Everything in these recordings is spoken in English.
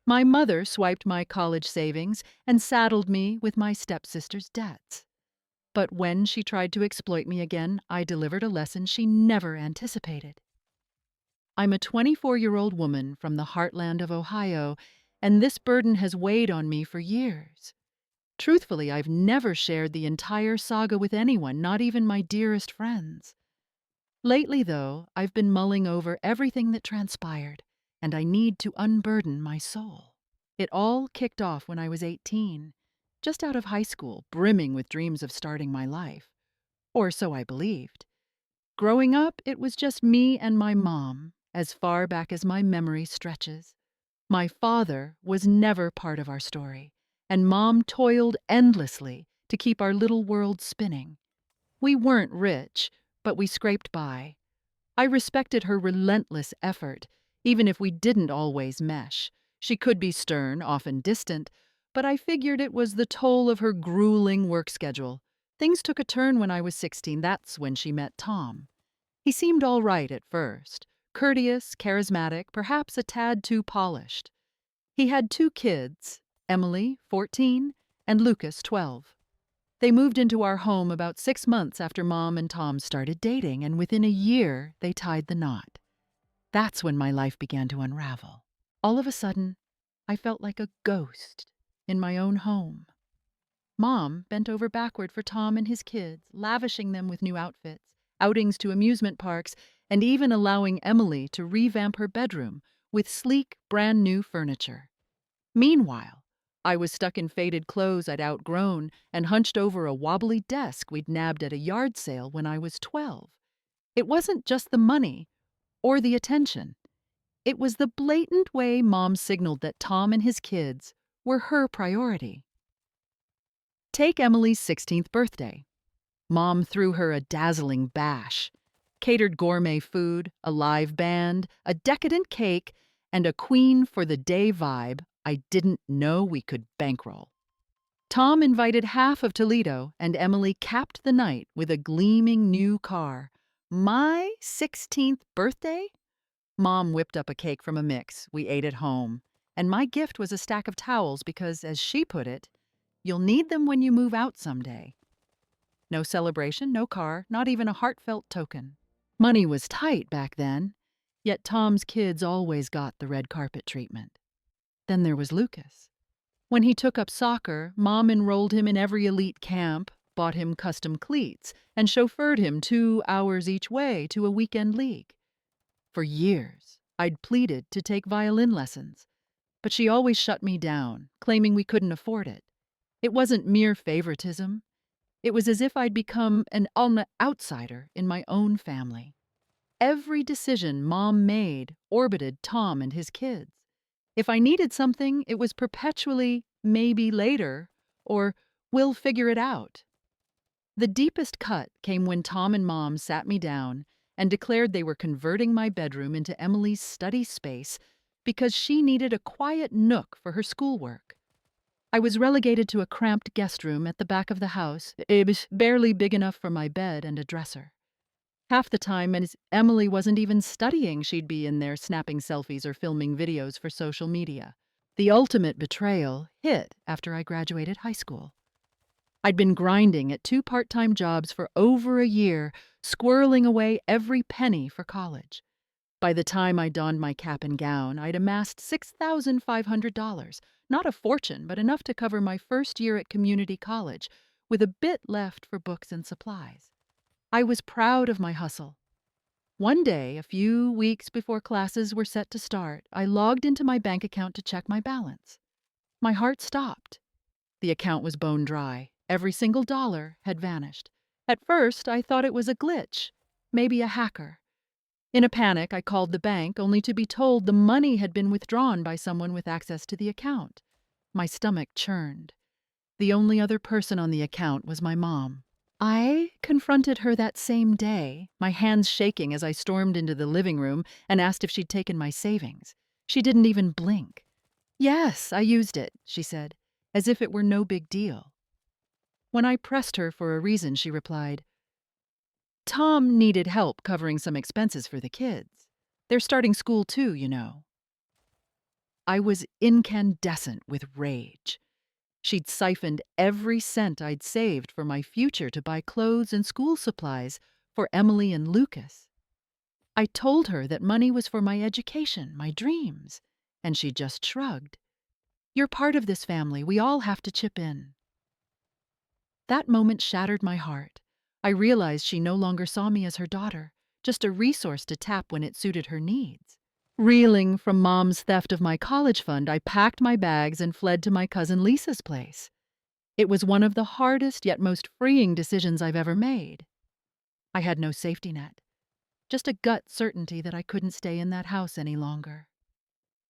My mother swiped my college savings and saddled me with my stepsister's debts. But when she tried to exploit me again, I delivered a lesson she never anticipated. I'm a 24-year-old woman from the heartland of Ohio, and this burden has weighed on me for years. Truthfully, I've never shared the entire saga with anyone, not even my dearest friends. Lately, though, I've been mulling over everything that transpired, and I need to unburden my soul. It all kicked off when I was 18, just out of high school, brimming with dreams of starting my life. Or so I believed. Growing up, it was just me and my mom, as far back as my memory stretches. My father was never part of our story, and Mom toiled endlessly to keep our little world spinning. We weren't rich, but we scraped by. I respected her relentless effort, even if we didn't always mesh. She could be stern, often distant, but I figured it was the toll of her grueling work schedule. Things took a turn when I was 16. That's when she met Tom. He seemed all right at first, courteous, charismatic, perhaps a tad too polished. He had two kids, Emily, 14, and Lucas, 12. They moved into our home about 6 months after Mom and Tom started dating, and within a year, they tied the knot. That's when my life began to unravel. All of a sudden, I felt like a ghost in my own home. Mom bent over backward for Tom and his kids, lavishing them with new outfits, outings to amusement parks, and even allowing Emily to revamp her bedroom with sleek, brand new furniture. Meanwhile, I was stuck in faded clothes I'd outgrown and hunched over a wobbly desk we'd nabbed at a yard sale when I was 12. It wasn't just the money or the attention. It was the blatant way Mom signaled that Tom and his kids were her priority. Take Emily's 16th birthday. Mom threw her a dazzling bash, catered gourmet food, a live band, a decadent cake, and a queen for the day vibe I didn't know we could bankroll. Tom invited half of Toledo, and Emily capped the night with a gleaming new car. My 16th birthday? Mom whipped up a cake from a mix we ate at home, and my gift was a stack of towels because, as she put it, you'll need them when you move out someday. No celebration, no car, not even a heartfelt token. Money was tight back then, yet Tom's kids always got the red carpet treatment. Then there was Lucas. When he took up soccer, Mom enrolled him in every elite camp, bought him custom cleats, and chauffeured him 2 hours each way to a weekend league. For years, I'd pleaded to take violin lessons, but she always shut me down, claiming we couldn't afford it. It wasn't mere favoritism. It was as if I'd become an outsider in my own family. Every decision Mom made orbited Tom and his kids. If I needed something, it was perpetually maybe later or we'll figure it out. The deepest cut came when Tom and Mom sat me down and declared they were converting my bedroom into Emily's study space because she needed a quiet nook for her schoolwork. I was relegated to a cramped guest room at the back of the house. It was barely big enough for my bed and a dresser. Half the time, as Emily wasn't even studying, she'd be in there snapping selfies or filming videos for social media. The ultimate betrayal hit after I graduated high school. I'd been grinding at 2 part-time jobs for over a year, squirreling away every penny for college. By the time I donned my cap and gown, I'd amassed $6,500. Not a fortune, but enough to cover my first year at community college, with a bit left for books and supplies. I was proud of my hustle. One day, a few weeks before classes were set to start, I logged into my bank account to check my balance. My heart stopped. The account was bone dry. Every single dollar had vanished. At first, I thought it was a glitch, maybe a hacker. In a panic, I called the bank, only to be told the money had been withdrawn by someone with access to the account. My stomach churned. The only other person on the account was my mom. I confronted her that same day, my hands shaking as I stormed into the living room and asked if she'd taken my savings. She didn't even blink. "Yes, I used it," she said, as if it were no big deal. When I pressed her for a reason, she replied, "Tom needed help covering some expenses for the kids. They're starting school too, you know." I was incandescent with rage. She'd siphoned every cent I'd saved for my future to buy clothes and school supplies for Emily and Lucas. I told her that money was for my education, my dreams, and she just shrugged. "You're part of this family. We all have to chip in." That moment shattered my heart. I realized she no longer saw me as her daughter, just a resource to tap when it suited her needs. Reeling from Mom's theft of my college fund, I packed my bags and fled to my cousin Lisa's place. It was one of the hardest yet most freeing decisions I've ever made. I had no safety net, just a gut certainty that I couldn't stay in that house any longer.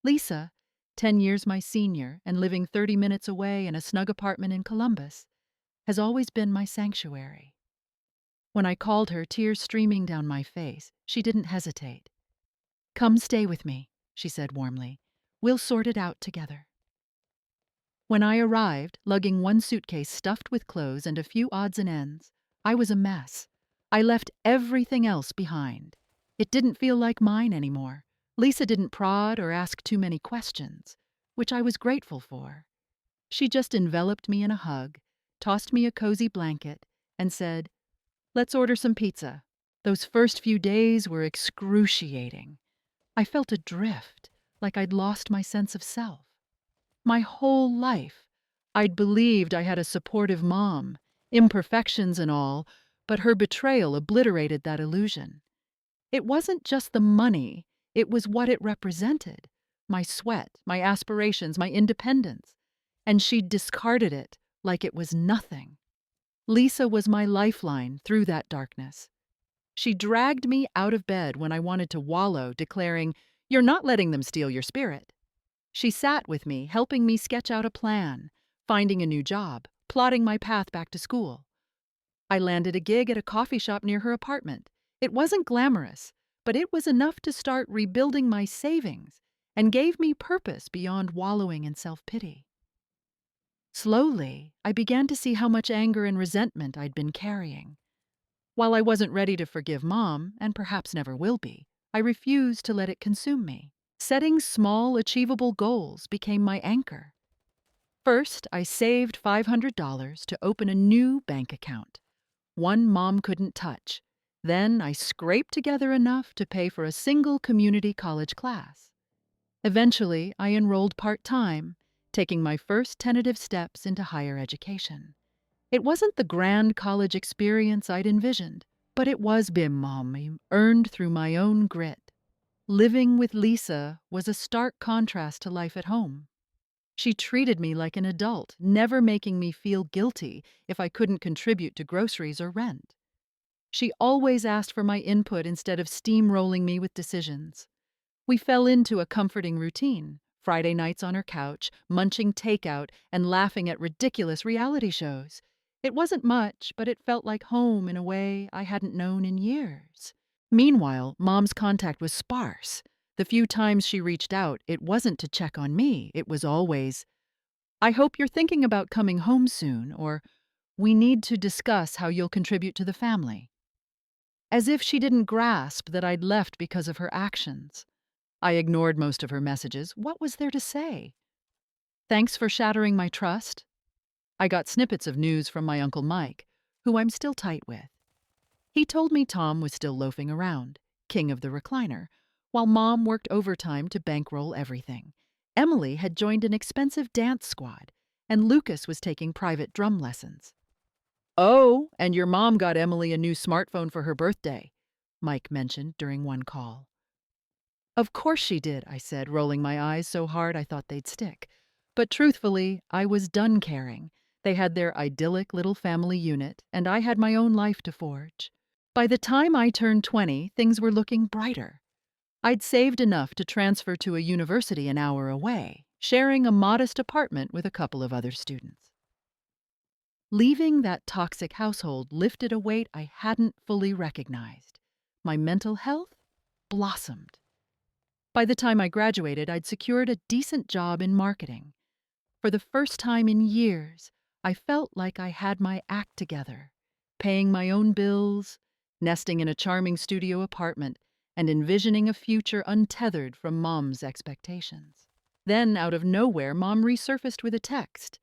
Lisa, 10 years my senior and living 30 minutes away in a snug apartment in Columbus, has always been my sanctuary. When I called her, tears streaming down my face, she didn't hesitate. "Come stay with me," she said warmly. "We'll sort it out together." When I arrived, lugging one suitcase stuffed with clothes and a few odds and ends, I was a mess. I left everything else behind. It didn't feel like mine anymore. Lisa didn't prod or ask too many questions, which I was grateful for. She just enveloped me in a hug, tossed me a cozy blanket, and said, "Let's order some pizza." Those first few days were excruciating. I felt adrift, like I'd lost my sense of self. My whole life, I'd believed I had a supportive mom, imperfections and all, but her betrayal obliterated that illusion. It wasn't just the money, it was what it represented. My sweat, my aspirations, my independence. And she'd discarded it like it was nothing. Lisa was my lifeline through that darkness. She dragged me out of bed when I wanted to wallow, declaring, "You're not letting them steal your spirit." She sat with me, helping me sketch out a plan, finding a new job, plotting my path back to school. I landed a gig at a coffee shop near her apartment. It wasn't glamorous, but it was enough to start rebuilding my savings and gave me purpose beyond wallowing in self-pity. Slowly, I began to see how much anger and resentment I'd been carrying. While I wasn't ready to forgive Mom, and perhaps never will be, I refused to let it consume me. Setting small, achievable goals became my anchor. First, I saved $500 to open a new bank account, one Mom couldn't touch. Then I scraped together enough to pay for a single community college class. Eventually, I enrolled part-time, taking my first tentative steps into higher education. It wasn't the grand college experience I'd envisioned, but it was Mom, earned through my own grit. Living with Lisa was a stark contrast to life at home. She treated me like an adult, never making me feel guilty if I couldn't contribute to groceries or rent. She always asked for my input instead of steamrolling me with decisions. We fell into a comforting routine, Friday nights on her couch, munching takeout and laughing at ridiculous reality shows. It wasn't much, but it felt like home in a way I hadn't known in years. Meanwhile, Mom's contact was sparse. The few times she reached out, it wasn't to check on me. It was always, "I hope you're thinking about coming home soon," or "We need to discuss how you'll contribute to the family." As if she didn't grasp that I'd left because of her actions. I ignored most of her messages. What was there to say? "Thanks for shattering my trust." I got snippets of news from my Uncle Mike, who I'm still tight with. He told me Tom was still loafing around, king of the recliner, while Mom worked overtime to bankroll everything. Emily had joined an expensive dance squad, and Lucas was taking private drum lessons. "Oh, and your mom got Emily a new smartphone for her birthday," Mike mentioned during one call. "Of course she did," I said, rolling my eyes so hard I thought they'd stick. But truthfully, I was done caring. They had their idyllic little family unit, and I had my own life to forge. By the time I turned 20, things were looking brighter. I'd saved enough to transfer to a university an hour away, sharing a modest apartment with a couple of other students. Leaving that toxic household lifted a weight I hadn't fully recognized. My mental health blossomed. By the time I graduated, I'd secured a decent job in marketing. For the first time in years, I felt like I had my act together, paying my own bills, nesting in a charming studio apartment, and envisioning a future untethered from Mom's expectations. Then, out of nowhere, Mom resurfaced with a text.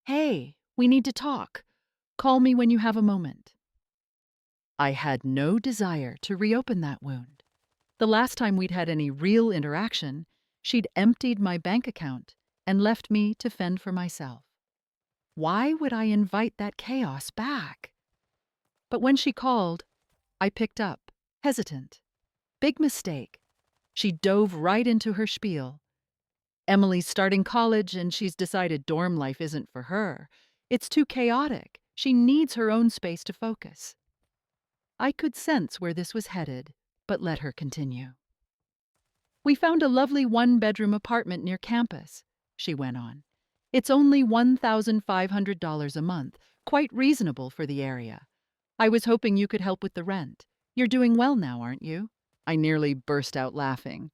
"Hey, we need to talk. Call me when you have a moment." I had no desire to reopen that wound. The last time we'd had any real interaction, she'd emptied my bank account and left me to fend for myself. Why would I invite that chaos back? But when she called, I picked up, hesitant. Big mistake. She dove right into her spiel. Emily's starting college and she's decided dorm life isn't for her. It's too chaotic. She needs her own space to focus. I could sense where this was headed, but let her continue. "We found a lovely one-bedroom apartment near campus," she went on. "It's only $1,500 a month, quite reasonable for the area. I was hoping you could help with the rent. You're doing well now, aren't you?" I nearly burst out laughing.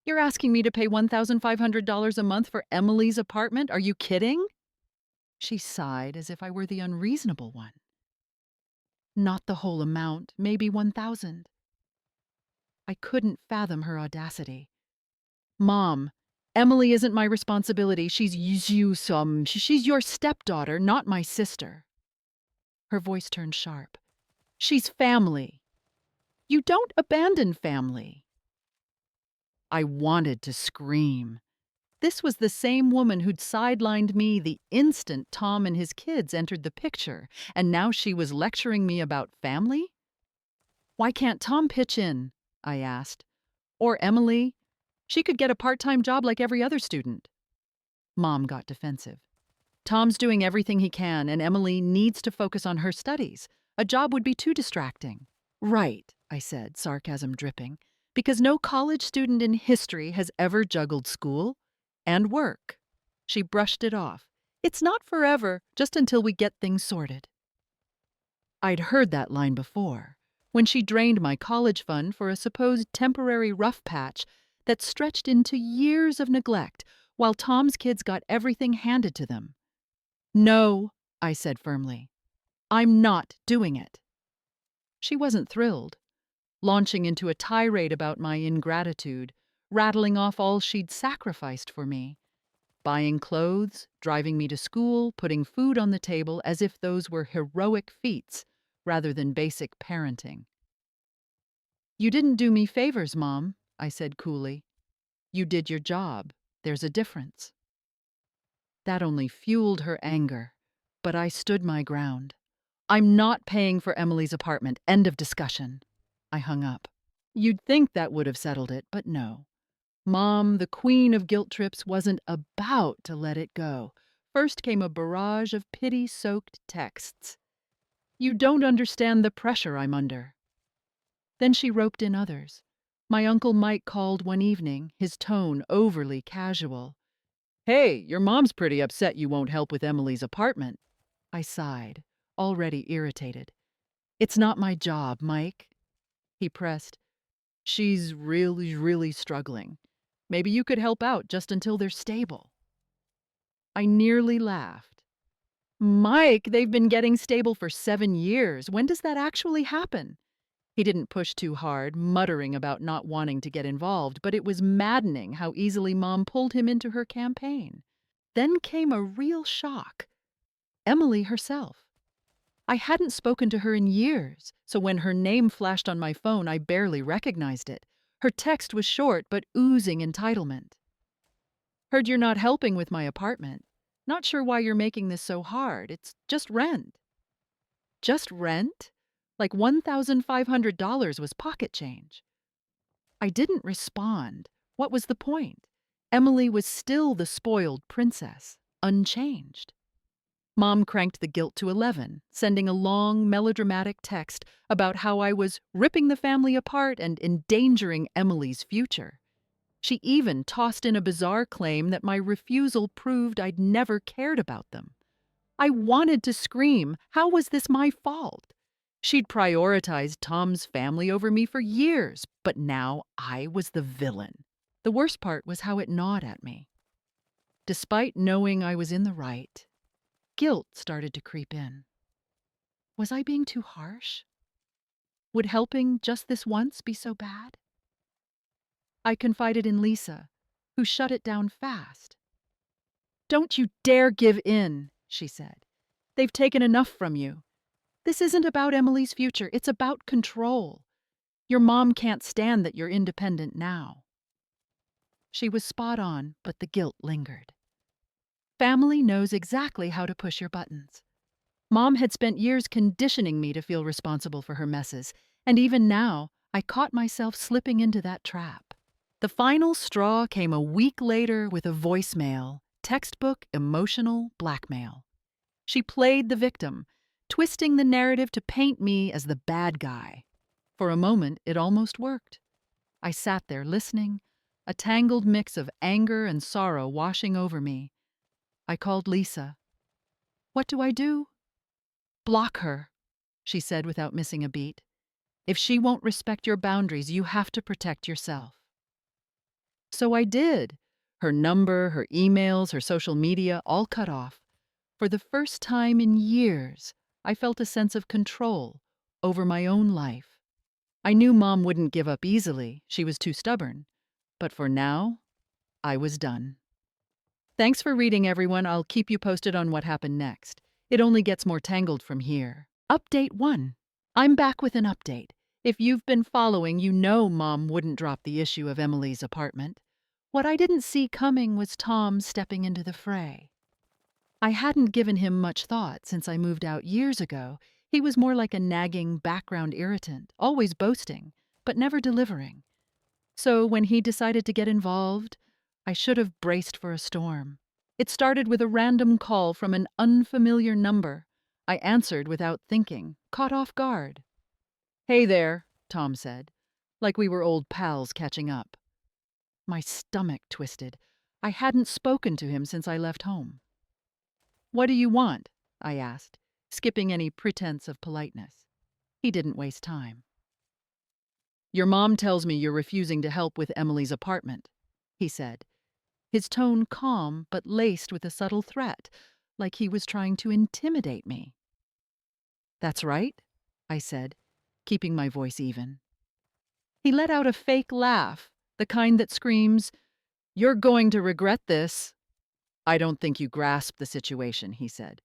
"You're asking me to pay $1,500 a month for Emily's apartment? Are you kidding?" She sighed as if I were the unreasonable one. "Not the whole amount, maybe 1,000. I couldn't fathom her audacity. "Mom, Emily isn't my responsibility. She's she's your stepdaughter, not my sister." Her voice turned sharp. "She's family. You don't abandon family." I wanted to scream. This was the same woman who'd sidelined me the instant Tom and his kids entered the picture, and now she was lecturing me about family? "Why can't Tom pitch in?" I asked. "Or Emily? She could get a part-time job like every other student." Mom got defensive. "Tom's doing everything he can, and Emily needs to focus on her studies. A job would be too distracting." "Right," I said, sarcasm dripping, "because no college student in history has ever juggled school and work." She brushed it off. "It's not forever, just until we get things sorted." I'd heard that line before, when she drained my college fund for a supposed temporary rough patch that stretched into years of neglect while Tom's kids got everything handed to them. "No," I said firmly. "I'm not doing it." She wasn't thrilled, launching into a tirade about my ingratitude, rattling off all she'd sacrificed for me. Buying clothes, driving me to school, putting food on the table as if those were heroic feats rather than basic parenting. "You didn't do me favors, Mom," I said coolly. "You did your job. There's a difference." That only fueled her anger, but I stood my ground. "I'm not paying for Emily's apartment. End of discussion." I hung up. You'd think that would have settled it, but no. Mom, the queen of guilt trips, wasn't about to let it go. First came a barrage of pity-soaked texts. "You don't understand the pressure I'm under." Then she roped in others. My Uncle Mike called one evening, his tone overly casual. "Hey, your mom's pretty upset you won't help with Emily's apartment." I sighed, already irritated. "It's not my job, Mike." He pressed. "She's really struggling. Maybe you could help out just until they're stable." I nearly laughed. "Mike, they've been getting stable for 7 years. When does that actually happen?" He didn't push too hard, muttering about not wanting to get involved, but it was maddening how easily Mom pulled him into her campaign. Then came a real shock. Emily herself. I hadn't spoken to her in years, so when her name flashed on my phone, I barely recognized it. Her text was short but oozing entitlement. "Heard you're not helping with my apartment. Not sure why you're making this so hard. It's just rent." Just rent? Like $1,500 was pocket change. I didn't respond. What was the point? Emily was still the spoiled princess, unchanged. Mom cranked the guilt to 11, sending a long, melodramatic text about how I was ripping the family apart and endangering Emily's future. She even tossed in a bizarre claim that my refusal proved I'd never cared about them. I wanted to scream. How was this my fault? She'd prioritized Tom's family over me for years, but now I was the villain. The worst part was how it gnawed at me. Despite knowing I was in the right, guilt started to creep in. Was I being too harsh? Would helping just this once be so bad? I confided in Lisa, who shut it down fast. "Don't you dare give in," she said. "They've taken enough from you. This isn't about Emily's future, it's about control. Your mom can't stand that you're independent now." She was spot on, but the guilt lingered. Family knows exactly how to push your buttons. Mom had spent years conditioning me to feel responsible for her messes, and even now, I caught myself slipping into that trap. The final straw came a week later with a voicemail, textbook emotional blackmail. She played the victim, twisting the narrative to paint me as the bad guy. For a moment, it almost worked. I sat there listening, a tangled mix of anger and sorrow washing over me. I called Lisa. "What do I do?" "Block her," she said without missing a beat. "If she won't respect your boundaries, you have to protect yourself." So I did. Her number, her emails, her social media, all cut off. For the first time in years, I felt a sense of control over my own life. I knew Mom wouldn't give up easily, she was too stubborn. But for now, I was done. Thanks for reading, everyone. I'll keep you posted on what happened next. It only gets more tangled from here. Update 1. I'm back with an update. If you've been following, you know Mom wouldn't drop the issue of Emily's apartment. What I didn't see coming was Tom stepping into the fray. I hadn't given him much thought since I moved out years ago. He was more like a nagging background irritant, always boasting, but never delivering. So when he decided to get involved, I should have braced for a storm. It started with a random call from an unfamiliar number. I answered without thinking, caught off guard. "Hey there," Tom said, like we were old pals catching up. My stomach twisted. I hadn't spoken to him since I left home. "What do you want?" I asked, skipping any pretense of politeness. He didn't waste time. "Your mom tells me you're refusing to help with Emily's apartment," he said, his tone calm but laced with a subtle threat, like he was trying to intimidate me. "That's right," I said, keeping my voice even. He let out a fake laugh, the kind that screams, "You're going to regret this." "I don't think you grasp the situation," he said.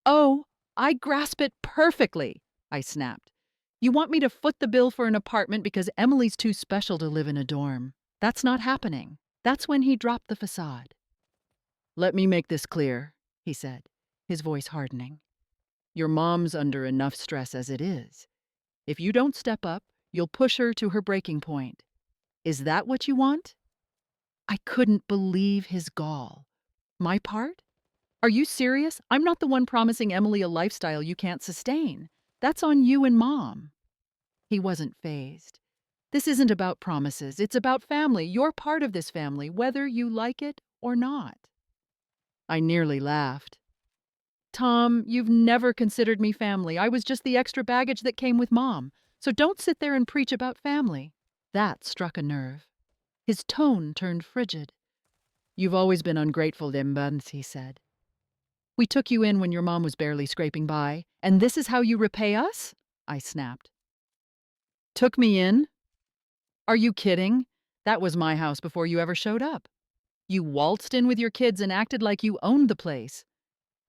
"Oh, I grasp it perfectly," I snapped. "You want me to foot the bill for an apartment because Emily's too special to live in a dorm. That's not happening." That's when he dropped the facade. "Let me make this clear," he said, his voice hardening. "Your mom's under enough stress as it is. If you don't step up, you'll push her to her breaking point. Is that what you want?" I couldn't believe his gall. My part? "Are you serious? I'm not the one promising Emily a lifestyle you can't sustain. That's on you and Mom." He wasn't fazed. "This isn't about promises. It's about family. You're part of this family, whether you like it or not." I nearly laughed. "Tom, you've never considered me family. I was just the extra baggage that came with Mom. So don't sit there and preach about family." That struck a nerve. His tone turned frigid. "You've always been ungrateful, Dembans," he said. "We took you in when your mom was barely scraping by, and this is how you repay us?" I snapped. "Took me in? Are you kidding? That was my house before you ever showed up. You waltzed in with your kids and acted like you owned the place.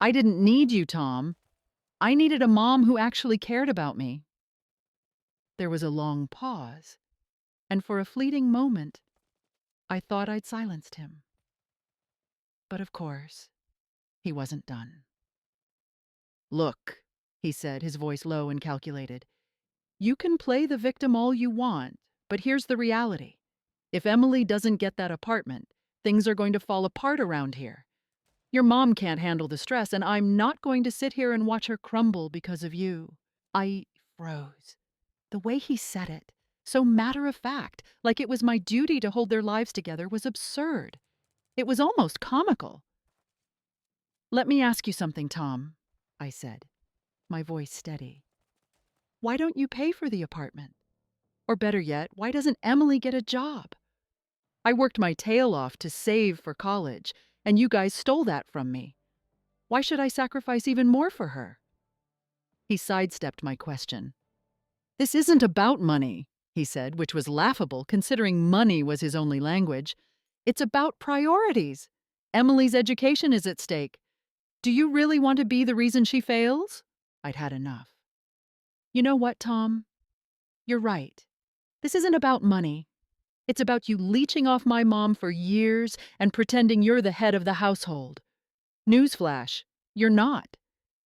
I didn't need you, Tom. I needed a mom who actually cared about me." There was a long pause, and for a fleeting moment, I thought I'd silenced him. But of course, he wasn't done. "Look," he said, his voice low and calculated. "You can play the victim all you want, but here's the reality. If Emily doesn't get that apartment, things are going to fall apart around here. Your mom can't handle the stress, and I'm not going to sit here and watch her crumble because of you." I froze. The way he said it, so matter-of-fact, like it was my duty to hold their lives together, was absurd. It was almost comical. "Let me ask you something, Tom," I said, my voice steady. "Why don't you pay for the apartment? Or better yet, why doesn't Emily get a job? I worked my tail off to save for college, and you guys stole that from me. Why should I sacrifice even more for her?" He sidestepped my question. "This isn't about money," he said, which was laughable considering money was his only language. It's about priorities. Emily's education is at stake. Do you really want to be the reason she fails? I'd had enough. You know what, Tom? You're right. This isn't about money. It's about you leeching off my mom for years and pretending you're the head of the household. Newsflash, you're not.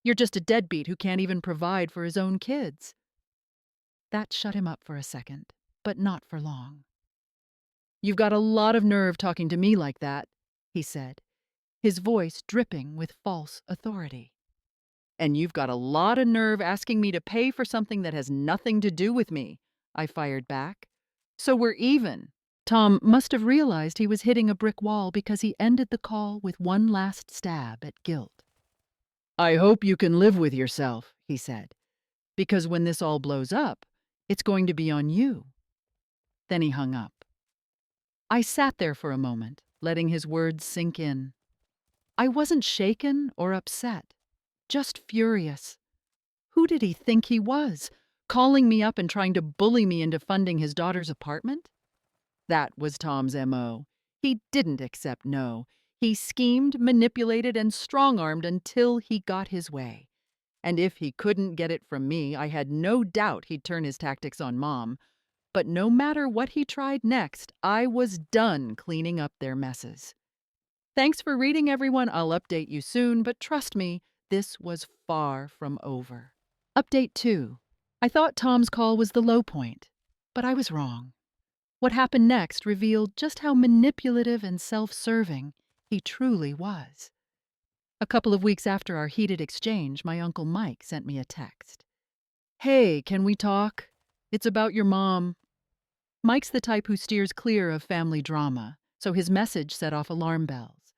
You're just a deadbeat who can't even provide for his own kids. That shut him up for a second, but not for long. You've got a lot of nerve talking to me like that, he said, his voice dripping with false authority. And you've got a lot of nerve asking me to pay for something that has nothing to do with me, I fired back. So we're even. Tom must have realized he was hitting a brick wall because he ended the call with one last stab at guilt. I hope you can live with yourself, he said, because when this all blows up, it's going to be on you. Then he hung up. I sat there for a moment, letting his words sink in. I wasn't shaken or upset, just furious. Who did he think he was, calling me up and trying to bully me into funding his daughter's apartment? That was Tom's M.O. He didn't accept no. He schemed, manipulated, and strong-armed until he got his way. And if he couldn't get it from me, I had no doubt he'd turn his tactics on Mom. But no matter what he tried next, I was done cleaning up their messes. Thanks for reading, everyone. I'll update you soon, but trust me, this was far from over. Update 2. I thought Tom's call was the low point, but I was wrong. What happened next revealed just how manipulative and self-serving he truly was. A couple of weeks after our heated exchange, my Uncle Mike sent me a text. Hey, can we talk? It's about your mom. Mike's the type who steers clear of family drama, so his message set off alarm bells.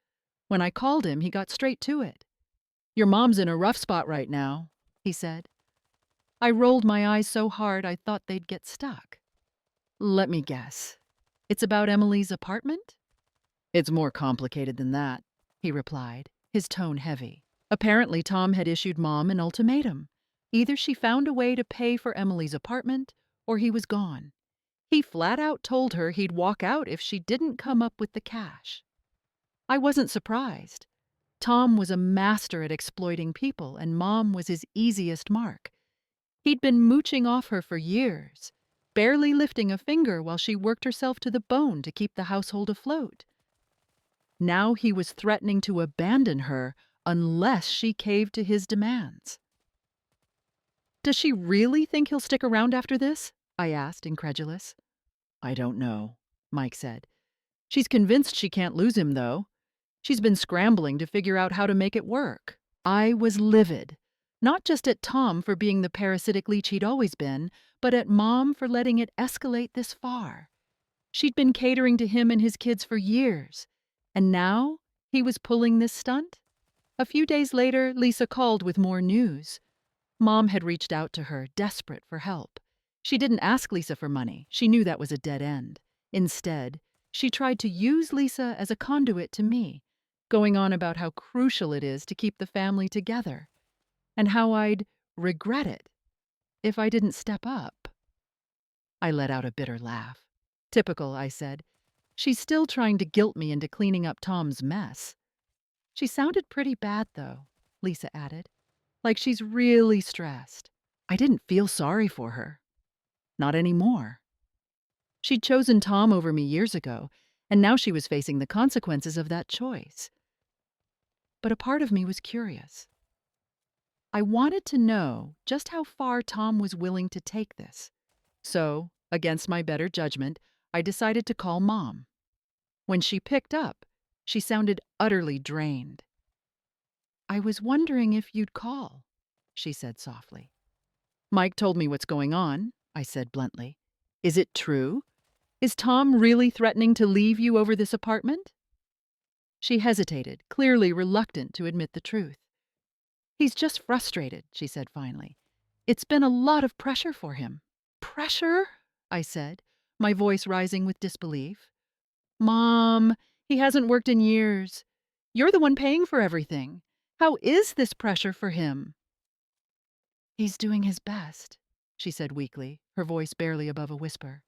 When I called him, he got straight to it. Your mom's in a rough spot right now, he said. I rolled my eyes so hard I thought they'd get stuck. Let me guess. It's about Emily's apartment? It's more complicated than that, he replied, his tone heavy. Apparently, Tom had issued Mom an ultimatum. Either she found a way to pay for Emily's apartment, or he was gone. He flat out told her he'd walk out if she didn't come up with the cash. I wasn't surprised. Tom was a master at exploiting people, and Mom was his easiest mark. He'd been mooching off her for years, barely lifting a finger while she worked herself to the bone to keep the household afloat. Now he was threatening to abandon her unless she caved to his demands. Does she really think he'll stick around after this? I asked, incredulous. I don't know, Mike said. She's convinced she can't lose him, though. She's been scrambling to figure out how to make it work. I was livid. Not just at Tom for being the parasitic leech he'd always been, but at Mom for letting it escalate this far. She'd been catering to him and his kids for years. And now he was pulling this stunt? A few days later, Lisa called with more news. Mom had reached out to her, desperate for help. She didn't ask Lisa for money. She knew that was a dead end. Instead, she tried to use Lisa as a conduit to me, going on about how crucial it is to keep the family together, and how I'd regret it if I didn't step up. I let out a bitter laugh. Typical, I said. She's still trying to guilt me into cleaning up Tom's mess. She sounded pretty bad, though, Lisa added, like she's really stressed. I didn't feel sorry for her. Not anymore. She'd chosen Tom over me years ago, and now she was facing the consequences of that choice. But a part of me was curious. I wanted to know just how far Tom was willing to take this. So, against my better judgment, I decided to call Mom. When she picked up, she sounded utterly drained. I was wondering if you'd call, she said softly. Mike told me what's going on, I said bluntly. Is it true? Is Tom really threatening to leave you over this apartment? She hesitated, clearly reluctant to admit the truth. He's just frustrated, she said finally. It's been a lot of pressure for him. Pressure? I said, my voice rising with disbelief. Mom, he hasn't worked in years. You're the one paying for everything. How is this pressure for him? He's doing his best, she said weakly, her voice barely above a whisper.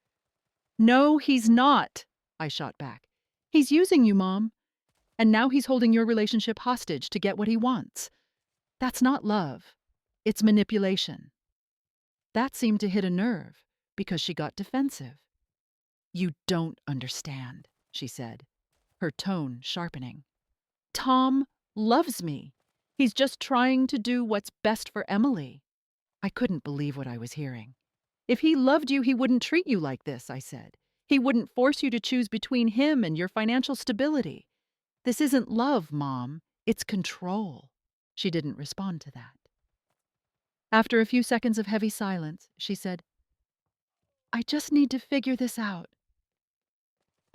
No, he's not, I shot back. He's using you, Mom, and now he's holding your relationship hostage to get what he wants. That's not love. It's manipulation. That seemed to hit a nerve because she got defensive. You don't understand, she said, her tone sharpening. Tom loves me. He's just trying to do what's best for Emily. I couldn't believe what I was hearing. If he loved you, he wouldn't treat you like this, I said. He wouldn't force you to choose between him and your financial stability. This isn't love, Mom. It's control. She didn't respond to that. After a few seconds of heavy silence, she said, I just need to figure this out.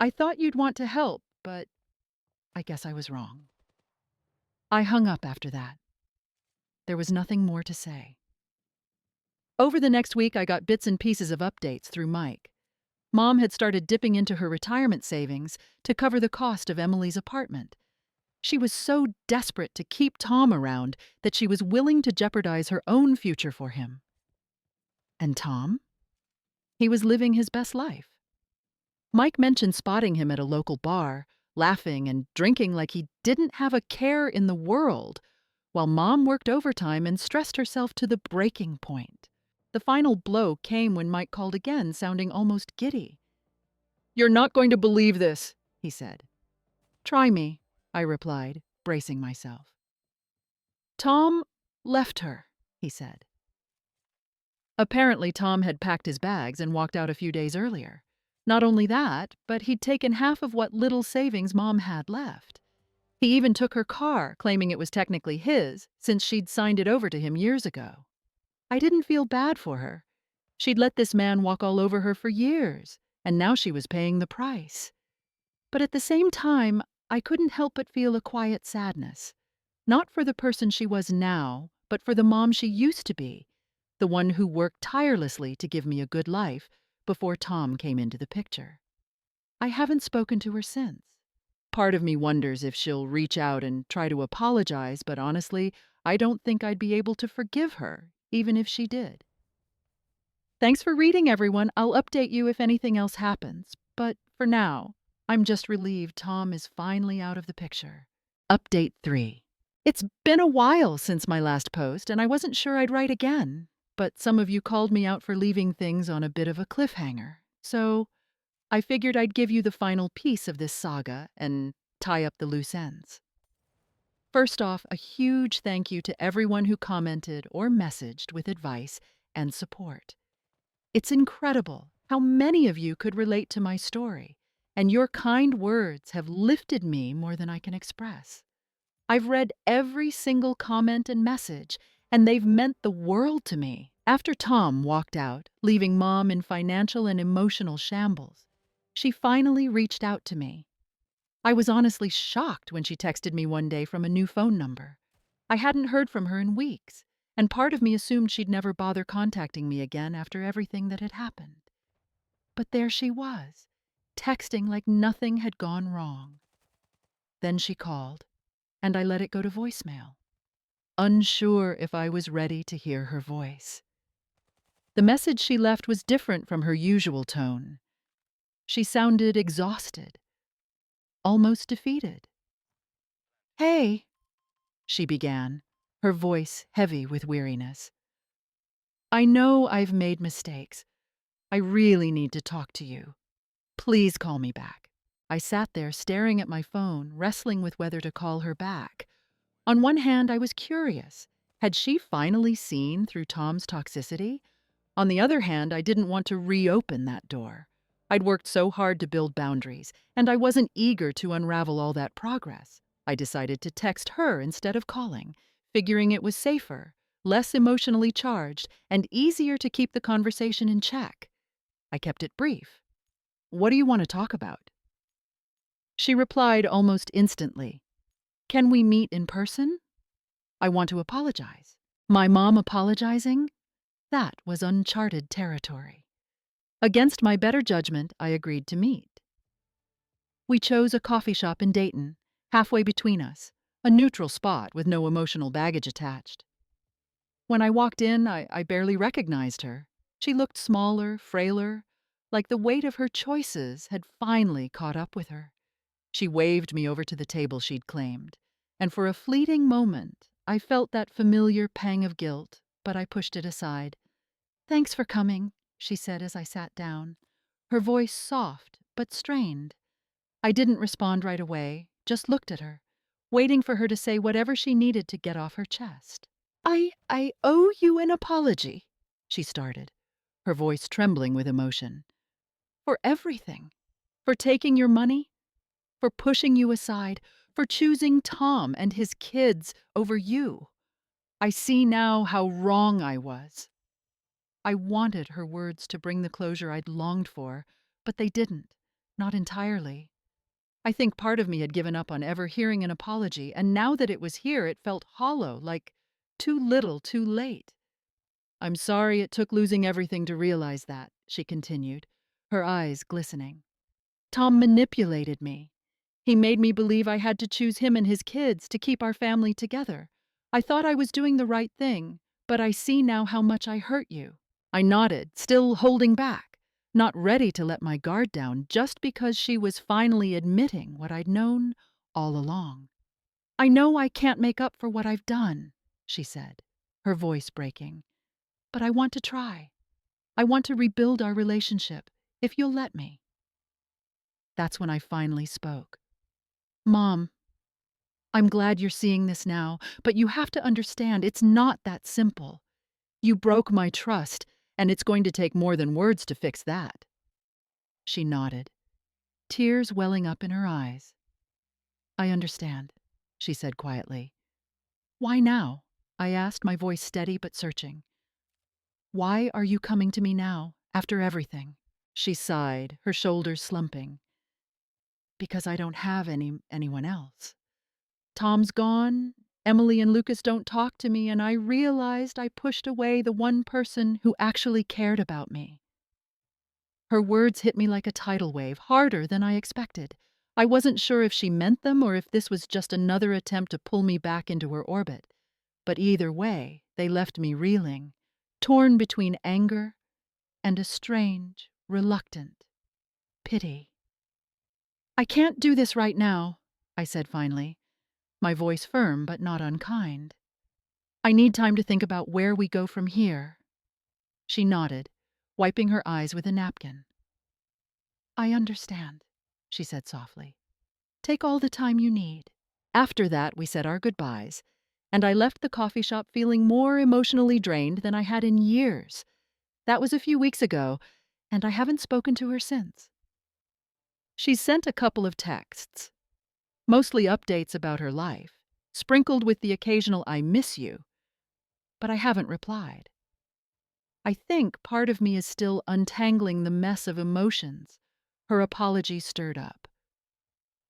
I thought you'd want to help, but I guess I was wrong. I hung up after that. There was nothing more to say. Over the next week, I got bits and pieces of updates through Mike. Mom had started dipping into her retirement savings to cover the cost of Emily's apartment. She was so desperate to keep Tom around that she was willing to jeopardize her own future for him. And Tom? He was living his best life. Mike mentioned spotting him at a local bar, laughing and drinking like he didn't have a care in the world, while Mom worked overtime and stressed herself to the breaking point. The final blow came when Mike called again, sounding almost giddy. You're not going to believe this, he said. Try me, I replied, bracing myself. Tom left her, he said. Apparently, Tom had packed his bags and walked out a few days earlier. Not only that, but he'd taken half of what little savings Mom had left. He even took her car, claiming it was technically his, since she'd signed it over to him years ago. I didn't feel bad for her. She'd let this man walk all over her for years, and now she was paying the price. But at the same time, I couldn't help but feel a quiet sadness. Not for the person she was now, but for the mom she used to be, the one who worked tirelessly to give me a good life before Tom came into the picture. I haven't spoken to her since. Part of me wonders if she'll reach out and try to apologize, but honestly, I don't think I'd be able to forgive her, even if she did. Thanks for reading, everyone. I'll update you if anything else happens. But for now, I'm just relieved Tom is finally out of the picture. Update 3. It's been a while since my last post, and I wasn't sure I'd write again. But some of you called me out for leaving things on a bit of a cliffhanger. So I figured I'd give you the final piece of this saga and tie up the loose ends. First off, a huge thank you to everyone who commented or messaged with advice and support. It's incredible how many of you could relate to my story, and your kind words have lifted me more than I can express. I've read every single comment and message, and they've meant the world to me. After Tom walked out, leaving Mom in financial and emotional shambles, she finally reached out to me. I was honestly shocked when she texted me one day from a new phone number. I hadn't heard from her in weeks, and part of me assumed she'd never bother contacting me again after everything that had happened. But there she was, texting like nothing had gone wrong. Then she called, and I let it go to voicemail, unsure if I was ready to hear her voice. The message she left was different from her usual tone. She sounded exhausted, almost defeated. Hey, she began, her voice heavy with weariness. I know I've made mistakes. I really need to talk to you. Please call me back. I sat there staring at my phone, wrestling with whether to call her back. On one hand, I was curious. Had she finally seen through Tom's toxicity? On the other hand, I didn't want to reopen that door. I'd worked so hard to build boundaries, and I wasn't eager to unravel all that progress. I decided to text her instead of calling, figuring it was safer, less emotionally charged, and easier to keep the conversation in check. I kept it brief. What do you want to talk about? She replied almost instantly. Can we meet in person? I want to apologize. My mom apologizing? That was uncharted territory. Against my better judgment, I agreed to meet. We chose a coffee shop in Dayton, halfway between us, a neutral spot with no emotional baggage attached. When I walked in, I barely recognized her. She looked smaller, frailer, like the weight of her choices had finally caught up with her. She waved me over to the table she'd claimed, and for a fleeting moment, I felt that familiar pang of guilt, but I pushed it aside. "Thanks for coming," she said as I sat down, her voice soft but strained. I didn't respond right away, just looked at her, waiting for her to say whatever she needed to get off her chest. I owe you an apology," she started, her voice trembling with emotion. "For everything. For taking your money, for pushing you aside, for choosing Tom and his kids over you. I see now how wrong I was." I wanted her words to bring the closure I'd longed for, but they didn't. Not entirely. I think part of me had given up on ever hearing an apology, and now that it was here, it felt hollow, like too little, too late. "I'm sorry it took losing everything to realize that," she continued, her eyes glistening. "Tom manipulated me. He made me believe I had to choose him and his kids to keep our family together. I thought I was doing the right thing, but I see now how much I hurt you." I nodded, still holding back, not ready to let my guard down just because she was finally admitting what I'd known all along. "I know I can't make up for what I've done," she said, her voice breaking, "but I want to try. I want to rebuild our relationship, if you'll let me." That's when I finally spoke. "Mom, I'm glad you're seeing this now, but you have to understand it's not that simple. You broke my trust, and it's going to take more than words to fix that." She nodded, tears welling up in her eyes. "I understand," she said quietly. "Why now?" I asked, my voice steady but searching. "Why are you coming to me now, after everything?" She sighed, her shoulders slumping. "Because I don't have anyone else. Tom's gone, Emily and Lucas don't talk to me, and I realized I pushed away the one person who actually cared about me." Her words hit me like a tidal wave, harder than I expected. I wasn't sure if she meant them or if this was just another attempt to pull me back into her orbit. But either way, they left me reeling, torn between anger and a strange, reluctant pity. "I can't do this right now," I said finally, my voice firm but not unkind. "I need time to think about where we go from here." She nodded, wiping her eyes with a napkin. "I understand," she said softly. "Take all the time you need." After that, we said our goodbyes, and I left the coffee shop feeling more emotionally drained than I had in years. That was a few weeks ago, and I haven't spoken to her since. She sent a couple of texts, mostly updates about her life, sprinkled with the occasional "I miss you," but I haven't replied. I think part of me is still untangling the mess of emotions her apology stirred up.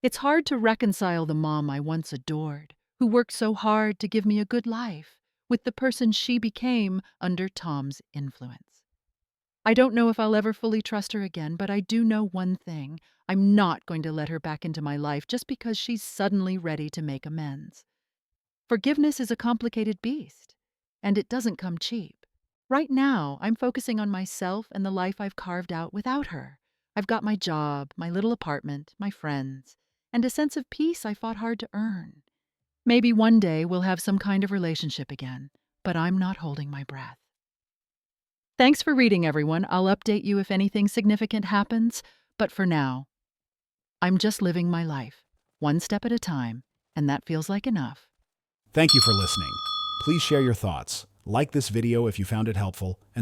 It's hard to reconcile the mom I once adored, who worked so hard to give me a good life, with the person she became under Tom's influence. I don't know if I'll ever fully trust her again, but I do know one thing. I'm not going to let her back into my life just because she's suddenly ready to make amends. Forgiveness is a complicated beast, and it doesn't come cheap. Right now, I'm focusing on myself and the life I've carved out without her. I've got my job, my little apartment, my friends, and a sense of peace I fought hard to earn. Maybe one day we'll have some kind of relationship again, but I'm not holding my breath. Thanks for reading, everyone. I'll update you if anything significant happens, but for now, I'm just living my life, one step at a time, and that feels like enough. Thank you for listening. Please share your thoughts, like this video if you found it helpful, and